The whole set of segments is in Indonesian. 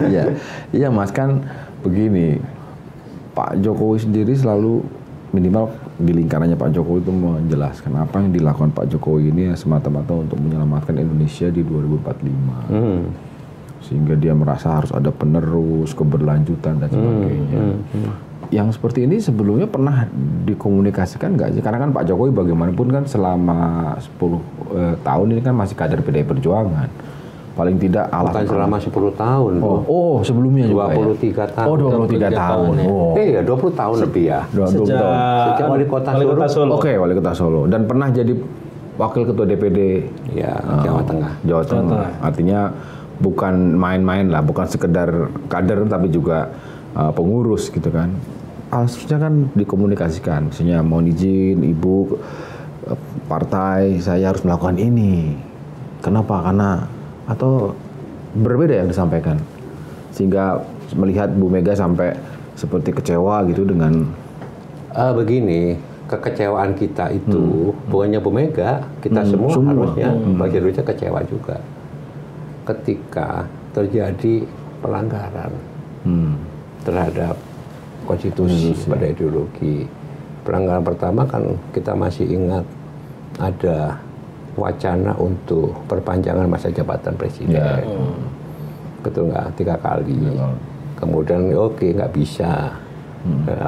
Iya, iya Mas, kan begini, Pak Jokowi sendiri selalu minimal di lingkarannya Pak Jokowi itu menjelaskan apa yang dilakukan Pak Jokowi ini semata-mata untuk menyelamatkan Indonesia di 2045. Sehingga dia merasa harus ada penerus, keberlanjutan dan sebagainya. Yang seperti ini sebelumnya pernah dikomunikasikan nggak sih? Karena kan Pak Jokowi bagaimanapun kan selama 10 tahun ini kan masih kader PDI Perjuangan. Paling tidak bukan selama 10 tahun. Oh, sebelumnya juga 23 tahun. Oh, 23 tahun. Oh. Iya, 20 tahun lebih ya. Sejak wali kota Solo. Oke, wali kota Solo. Dan pernah jadi wakil ketua DPD ya, Jawa Tengah. Jawa Tengah. Artinya bukan main-main lah, bukan sekedar kader tapi juga pengurus gitu kan. Harusnya kan dikomunikasikan, misalnya mohon izin Ibu partai saya harus melakukan ini. Kenapa? Karena atau berbeda yang disampaikan sehingga melihat Bu Mega sampai seperti kecewa gitu dengan begini, kekecewaan kita itu bukannya Bu Mega, kita semua harusnya bagi Indonesia kecewa juga ketika terjadi pelanggaran terhadap konstitusi pada ideologi. Pelanggaran pertama kan kita masih ingat ada wacana untuk perpanjangan masa jabatan presiden. Betul nggak? 3 kali. Kemudian oke, nggak bisa.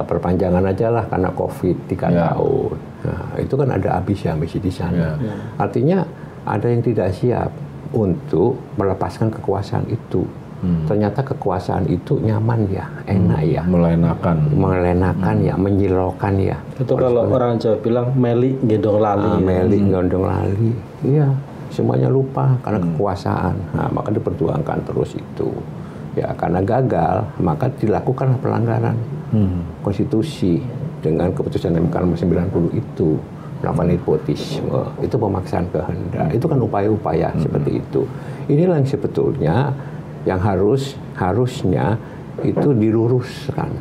Perpanjangan aja lah karena COVID 3 tahun. Nah, itu kan ada ambisi di sana. Artinya ada yang tidak siap untuk melepaskan kekuasaan itu. Ternyata kekuasaan itu nyaman ya, enak ya. Melenakan ya, menyilaukan ya. Itu kalau orang Jawa bilang meli gendong lali. Meli gendong lali. Iya, semuanya lupa karena kekuasaan. Nah, maka diperjuangkan terus itu. Ya, karena gagal, maka dilakukan pelanggaran konstitusi dengan keputusan MK nomor 90 itu. Melakukan nepotisme, itu pemaksaan kehendak. Itu kan upaya-upaya seperti itu. Inilah yang sebetulnya yang harusnya itu diluruskan.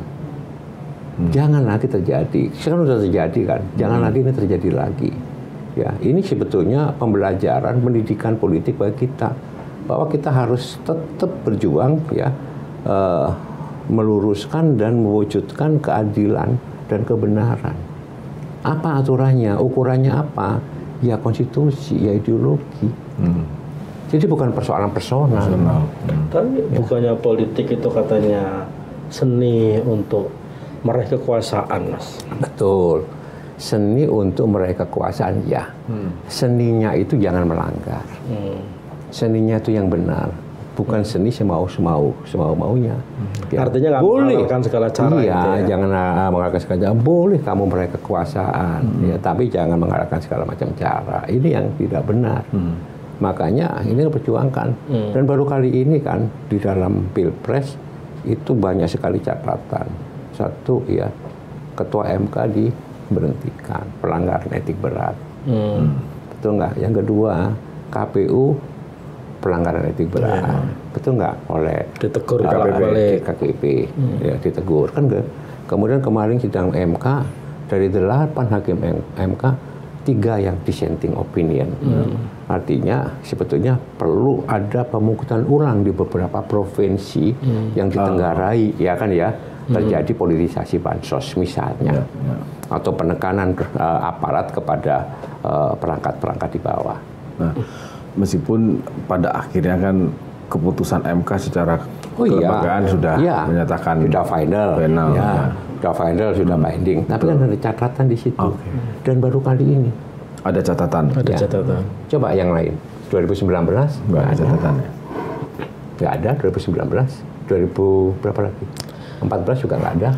Jangan lagi terjadi. Sekarang sudah terjadi kan. Jangan lagi ini terjadi lagi. Ya, ini sebetulnya pembelajaran pendidikan politik bagi kita bahwa kita harus tetap berjuang ya, meluruskan dan mewujudkan keadilan dan kebenaran. Apa aturannya? Ukurannya apa? Ya konstitusi, ya ideologi. Jadi bukan persoalan personal. Tapi bukannya politik itu katanya seni untuk meraih kekuasaan, Mas? Betul. Seni untuk meraih kekuasaan, ya. Seninya itu jangan melanggar. Seninya itu yang benar. Bukan seni semau-maunya. Ya. Artinya nggak mengalahkan segala cara. Iya, jangan mengalahkan segala cara. Boleh kamu meraih kekuasaan, ya, tapi jangan mengalahkan segala macam cara. Ini yang tidak benar. Makanya ini perjuangkan. Dan baru kali ini kan di dalam Pilpres itu banyak sekali catatan. Satu ya, Ketua MK diberhentikan, pelanggaran etik berat. Betul nggak? Yang kedua, KPU pelanggaran etik berat. Betul nggak? Oleh ditegur KPP, ya, ditegur kan nggak? Kemudian kemarin sidang MK dari 8 hakim MK 3 yang dissenting opinion. Artinya sebetulnya perlu ada pemungutan ulang di beberapa provinsi yang ditenggarai, ya kan ya, terjadi politisasi bansos misalnya, atau penekanan aparat kepada perangkat-perangkat di bawah. Nah, meskipun pada akhirnya kan keputusan MK secara kelembagaan sudah menyatakan sudah final, sudah binding. Tapi kan ada catatan di situ. Dan baru kali ini ada catatan. Catatan. Coba yang lain. 2019 nggak ada catatannya. Nggak ada. 2019, 2000 berapa lagi? 14 juga nggak ada.